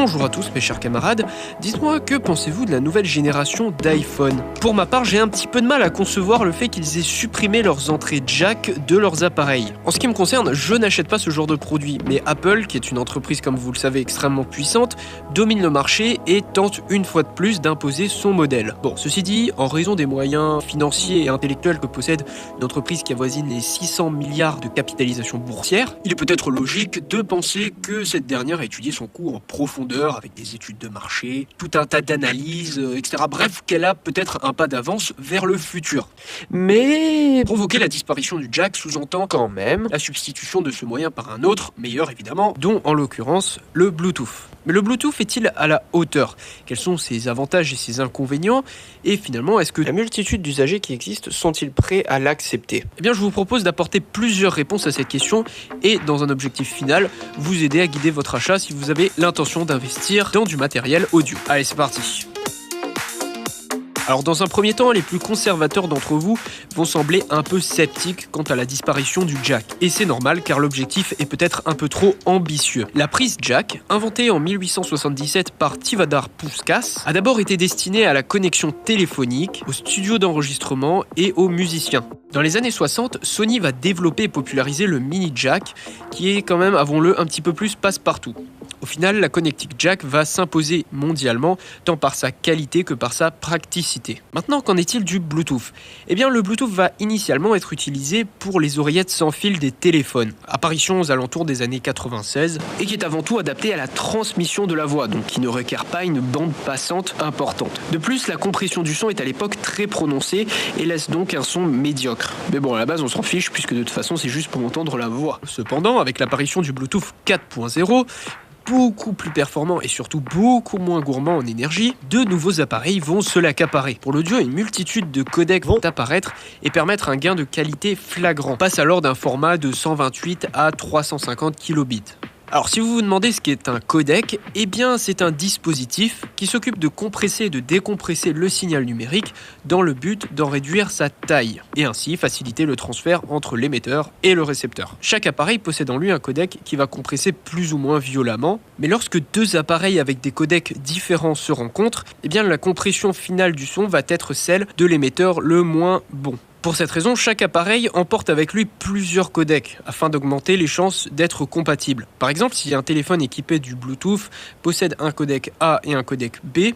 Bonjour à tous mes chers camarades, dites-moi que pensez-vous de la nouvelle génération d'iPhone? Pour ma part, j'ai un petit peu de mal à concevoir le fait qu'ils aient supprimé leurs entrées jack de leurs appareils. En ce qui me concerne, je n'achète pas ce genre de produit, mais Apple, qui est une entreprise comme vous le savez extrêmement puissante, domine le marché et tente une fois de plus d'imposer son modèle. Bon, ceci dit, en raison des moyens financiers et intellectuels que possède une entreprise qui avoisine les 600 milliards de capitalisation boursière, il est peut-être logique de penser que cette dernière a étudié son coût en profondeur avec des études de marché, tout un tas d'analyses, etc. Bref, qu'elle a peut-être un pas d'avance vers le futur. Mais provoquer la disparition du jack sous-entend quand même la substitution de ce moyen par un autre, meilleur évidemment, dont en l'occurrence le Bluetooth. Mais le Bluetooth est-il à la hauteur? Quels sont ses avantages et ses inconvénients? Et finalement, est-ce que la multitude d'usagers qui existent sont-ils prêts à l'accepter? Eh bien, je vous propose d'apporter plusieurs réponses à cette question et, dans un objectif final, vous aider à guider votre achat si vous avez l'intention d'investir dans du matériel audio. Allez, c'est parti! Alors dans un premier temps, les plus conservateurs d'entre vous vont sembler un peu sceptiques quant à la disparition du jack. Et c'est normal car l'objectif est peut-être un peu trop ambitieux. La prise jack, inventée en 1877 par Tivadar Puskas, a d'abord été destinée à la connexion téléphonique, aux studios d'enregistrement et aux musiciens. Dans les années 60, Sony va développer et populariser le mini jack, qui est quand même, avouons-le, un petit peu plus passe-partout. Au final, la connectique jack va s'imposer mondialement, tant par sa qualité que par sa praticité. Maintenant, qu'en est-il du Bluetooth? Eh bien, le Bluetooth va initialement être utilisé pour les oreillettes sans fil des téléphones. Apparition aux alentours des années 96, et qui est avant tout adapté à la transmission de la voix, donc qui ne requiert pas une bande passante importante. De plus, la compression du son est à l'époque très prononcée et laisse donc un son médiocre. Mais bon, à la base, on s'en fiche, puisque de toute façon, c'est juste pour entendre la voix. Cependant, avec l'apparition du Bluetooth 4.0, beaucoup plus performants et surtout beaucoup moins gourmands en énergie, de nouveaux appareils vont se l'accaparer. Pour l'audio, une multitude de codecs vont apparaître et permettre un gain de qualité flagrant. On passe alors d'un format de 128 à 350 kilobits. Alors si vous vous demandez ce qu'est un codec, eh bien c'est un dispositif qui s'occupe de compresser et de décompresser le signal numérique dans le but d'en réduire sa taille et ainsi faciliter le transfert entre l'émetteur et le récepteur. Chaque appareil possède en lui un codec qui va compresser plus ou moins violemment, mais lorsque deux appareils avec des codecs différents se rencontrent, eh bien la compression finale du son va être celle de l'émetteur le moins bon. Pour cette raison, chaque appareil emporte avec lui plusieurs codecs afin d'augmenter les chances d'être compatibles. Par exemple, si un téléphone équipé du Bluetooth possède un codec A et un codec B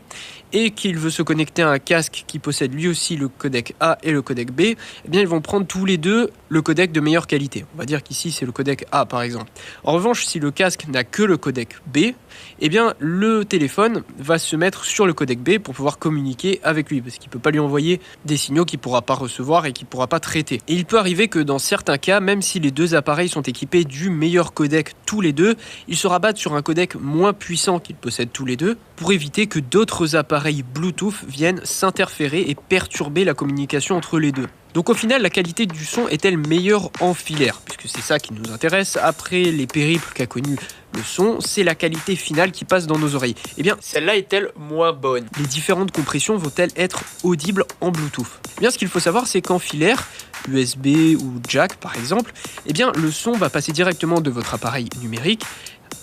et qu'il veut se connecter à un casque qui possède lui aussi le codec A et le codec B, eh bien ils vont prendre tous les deux le codec de meilleure qualité. On va dire qu'ici c'est le codec A par exemple. En revanche, si le casque n'a que le codec B, eh bien le téléphone va se mettre sur le codec B pour pouvoir communiquer avec lui parce qu'il ne peut pas lui envoyer des signaux qu'il ne pourra pas recevoir et qu'il ne pourra pas traiter. Et il peut arriver que dans certains cas, même si les deux appareils sont équipés du meilleur codec tous les deux, ils se rabattent sur un codec moins puissant qu'ils possèdent tous les deux pour éviter que d'autres appareils Bluetooth viennent s'interférer et perturber la communication entre les deux. Donc au final, la qualité du son est-elle meilleure en filaire? Puisque c'est ça qui nous intéresse. Après les périples qu'a connu le son, c'est la qualité finale qui passe dans nos oreilles. Eh bien, celle-là est-elle moins bonne? Les différentes compressions vont-elles être audibles en Bluetooth? Eh bien, ce qu'il faut savoir, c'est qu'en filaire, USB ou jack par exemple, eh bien, le son va passer directement de votre appareil numérique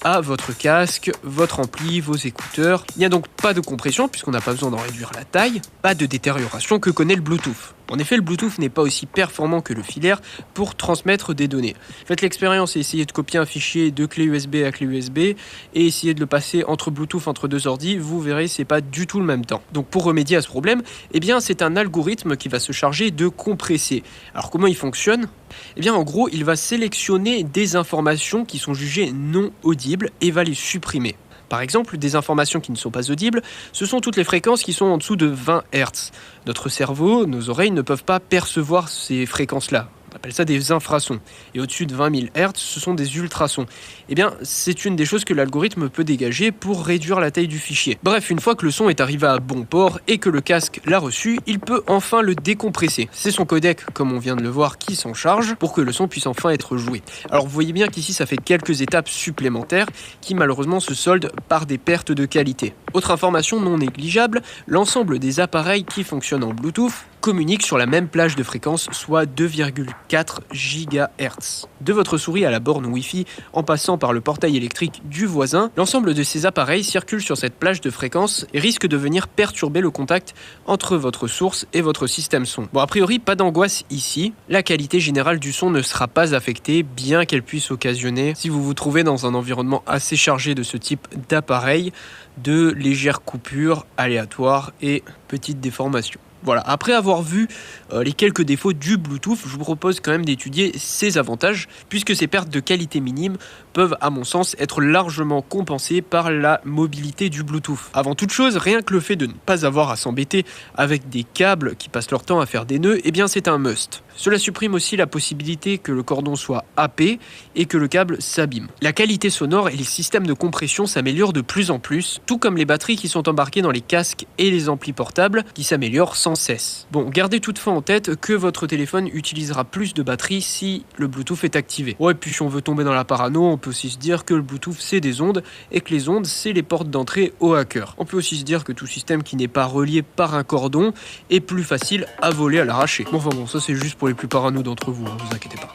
à votre casque, votre ampli, vos écouteurs. Il n'y a donc pas de compression puisqu'on n'a pas besoin d'en réduire la taille, pas de détérioration que connaît le Bluetooth. En effet, le Bluetooth n'est pas aussi performant que le filaire pour transmettre des données. Faites l'expérience et essayez de copier un fichier de clé USB à clé USB et essayez de le passer entre Bluetooth entre deux ordis, vous verrez, c'est pas du tout le même temps. Donc pour remédier à ce problème, eh bien c'est un algorithme qui va se charger de compresser. Alors comment il fonctionne? Eh bien en gros, il va sélectionner des informations qui sont jugées non audibles et va les supprimer. Par exemple, des informations qui ne sont pas audibles, ce sont toutes les fréquences qui sont en dessous de 20 Hz. Notre cerveau, nos oreilles ne peuvent pas percevoir ces fréquences-là. On appelle ça des infrasons. Et au-dessus de 20 000 Hz, ce sont des ultrasons. Eh bien, c'est une des choses que l'algorithme peut dégager pour réduire la taille du fichier. Bref, une fois que le son est arrivé à bon port et que le casque l'a reçu, il peut enfin le décompresser. C'est son codec, comme on vient de le voir, qui s'en charge pour que le son puisse enfin être joué. Alors vous voyez bien qu'ici, ça fait quelques étapes supplémentaires qui malheureusement se soldent par des pertes de qualité. Autre information non négligeable, l'ensemble des appareils qui fonctionnent en Bluetooth communiquent sur la même plage de fréquence, soit 2,4 GHz. De votre souris à la borne Wi-Fi, en passant par le portail électrique du voisin, l'ensemble de ces appareils circulent sur cette plage de fréquence et risque de venir perturber le contact entre votre source et votre système son. Bon, a priori, pas d'angoisse ici. La qualité générale du son ne sera pas affectée, bien qu'elle puisse occasionner, si vous vous trouvez dans un environnement assez chargé de ce type d'appareil, de légères coupures aléatoires et petites déformations. Voilà, après avoir vu les quelques défauts du Bluetooth, je vous propose quand même d'étudier ses avantages, puisque ces pertes de qualité minimes peuvent, à mon sens, être largement compensées par la mobilité du Bluetooth. Avant toute chose, rien que le fait de ne pas avoir à s'embêter avec des câbles qui passent leur temps à faire des nœuds, eh bien c'est un must. Cela supprime aussi la possibilité que le cordon soit happé et que le câble s'abîme. La qualité sonore et les systèmes de compression s'améliorent de plus en plus, tout comme les batteries qui sont embarquées dans les casques et les amplis portables qui s'améliorent sans cesse. Bon, gardez toutefois en tête que votre téléphone utilisera plus de batterie si le Bluetooth est activé. Ouais, puis si on veut tomber dans la parano, on peut aussi se dire que le Bluetooth c'est des ondes et que les ondes c'est les portes d'entrée aux hackers. On peut aussi se dire que tout système qui n'est pas relié par un cordon est plus facile à voler à l'arraché. Bon, enfin bon, ça c'est juste pour les plus parano d'entre vous, hein, vous inquiétez pas.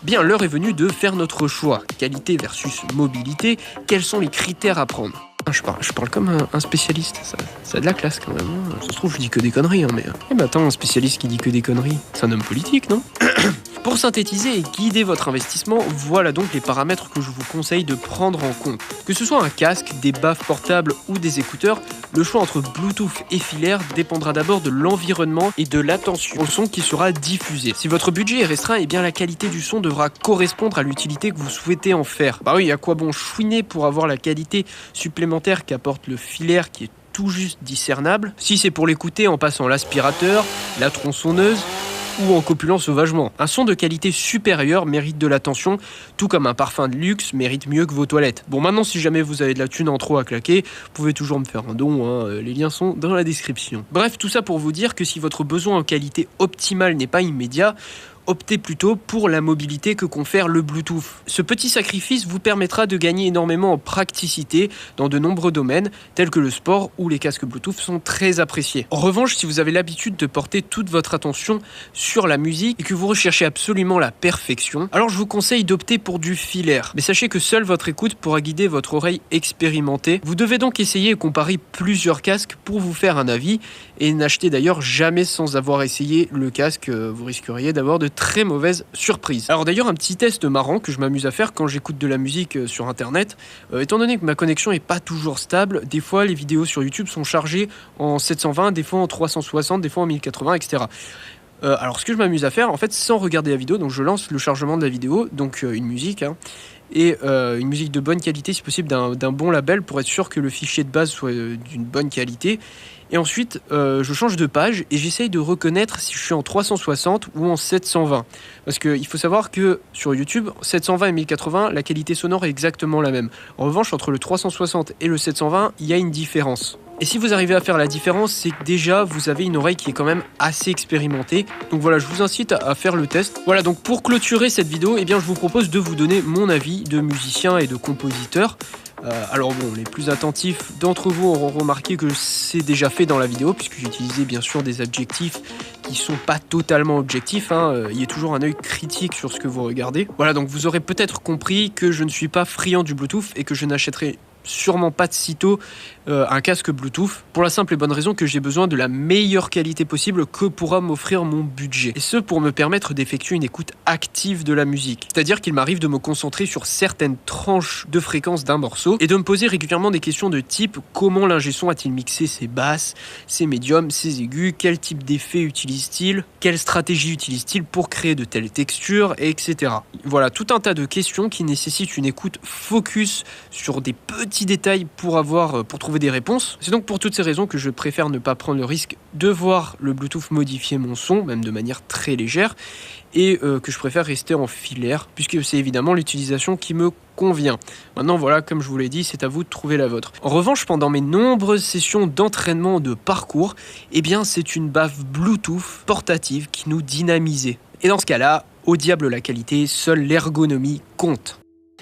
Bien, l'heure est venue de faire notre choix. Qualité versus mobilité, quels sont les critères à prendre ? Je parle comme un spécialiste, ça a de la classe quand même. Hein. Ça se trouve, je dis que des conneries, hein, mais... Eh ben attends, un spécialiste qui dit que des conneries, c'est un homme politique, non ? Pour synthétiser et guider votre investissement, voilà donc les paramètres que je vous conseille de prendre en compte. Que ce soit un casque, des baffes portables ou des écouteurs, le choix entre Bluetooth et filaire dépendra d'abord de l'environnement et de l'attention au son qui sera diffusé. Si votre budget est restreint, eh bien la qualité du son devra correspondre à l'utilité que vous souhaitez en faire. Bah oui, à quoi bon chouiner pour avoir la qualité supplémentaire qu'apporte le filaire qui est tout juste discernable, si c'est pour l'écouter en passant l'aspirateur, la tronçonneuse ou en copulant sauvagement. Un son de qualité supérieure mérite de l'attention, tout comme un parfum de luxe mérite mieux que vos toilettes. Bon, maintenant, si jamais vous avez de la thune en trop à claquer, vous pouvez toujours me faire un don, hein, les liens sont dans la description. Bref, tout ça pour vous dire que si votre besoin en qualité optimale n'est pas immédiat, optez plutôt pour la mobilité que confère le Bluetooth. Ce petit sacrifice vous permettra de gagner énormément en praticité dans de nombreux domaines, tels que le sport où les casques Bluetooth sont très appréciés. En revanche, si vous avez l'habitude de porter toute votre attention sur la musique et que vous recherchez absolument la perfection, alors je vous conseille d'opter pour du filaire. Mais sachez que seule votre écoute pourra guider votre oreille expérimentée. Vous devez donc essayer et comparer plusieurs casques pour vous faire un avis, et n'achetez d'ailleurs jamais sans avoir essayé le casque, vous risqueriez d'avoir de très mauvaise surprise. Alors d'ailleurs, un petit test marrant que je m'amuse à faire quand j'écoute de la musique sur internet, étant donné que ma connexion est pas toujours stable, des fois les vidéos sur YouTube sont chargées en 720, des fois en 360, des fois en 1080, etc. Alors ce que je m'amuse à faire, en fait, sans regarder la vidéo, donc je lance le chargement de la vidéo, donc une musique, hein, et une musique de bonne qualité, si possible d'un bon label, pour être sûr que le fichier de base soit d'une bonne qualité. Et ensuite, je change de page et j'essaye de reconnaître si je suis en 360 ou en 720. Parce qu'il faut savoir que sur YouTube, 720 et 1080, la qualité sonore est exactement la même. En revanche, entre le 360 et le 720, il y a une différence. Et si vous arrivez à faire la différence, c'est que déjà, vous avez une oreille qui est quand même assez expérimentée. Donc voilà, je vous incite à faire le test. Voilà, donc pour clôturer cette vidéo, eh bien, je vous propose de vous donner mon avis de musicien et de compositeur. Alors bon, les plus attentifs d'entre vous auront remarqué que c'est déjà fait dans la vidéo, puisque j'ai utilisé bien sûr des adjectifs qui sont pas totalement objectifs, hein. Il y a toujours un œil critique sur ce que vous regardez. Voilà, donc vous aurez peut-être compris que je ne suis pas friand du Bluetooth et que je n'achèterai sûrement pas de sitôt un casque Bluetooth, pour la simple et bonne raison que j'ai besoin de la meilleure qualité possible que pourra m'offrir mon budget. Et ce pour me permettre d'effectuer une écoute active de la musique. C'est-à-dire qu'il m'arrive de me concentrer sur certaines tranches de fréquence d'un morceau et de me poser régulièrement des questions de type: comment l'ingé son a-t-il mixé ses basses, ses médiums, ses aigus, quel type d'effet utilise-t-il, quelle stratégie utilise-t-il pour créer de telles textures, etc. Voilà, tout un tas de questions qui nécessitent une écoute focus sur des petits détails pour trouver des réponses. C'est donc pour toutes ces raisons que je préfère ne pas prendre le risque de voir le Bluetooth modifier mon son, même de manière très légère, et que je préfère rester en filaire, puisque c'est évidemment l'utilisation qui me convient. Maintenant voilà, comme je vous l'ai dit, c'est à vous de trouver la vôtre. En revanche, pendant mes nombreuses sessions d'entraînement de parcours, eh bien c'est une baffe Bluetooth portative qui nous dynamisait. Et dans ce cas-là, au diable la qualité, seule l'ergonomie compte.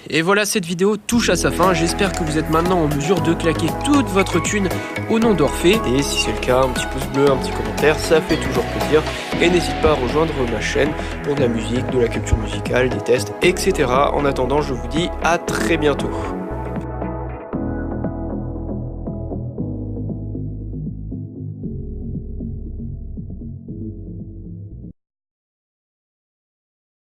Et voilà, cette vidéo touche à sa fin. J'espère que vous êtes maintenant en mesure de claquer toute votre thune au nom d'Orphée. Et si c'est le cas, un petit pouce bleu, un petit commentaire, ça fait toujours plaisir. Et n'hésite pas à rejoindre ma chaîne pour de la musique, de la culture musicale, des tests, etc. En attendant, je vous dis à très bientôt.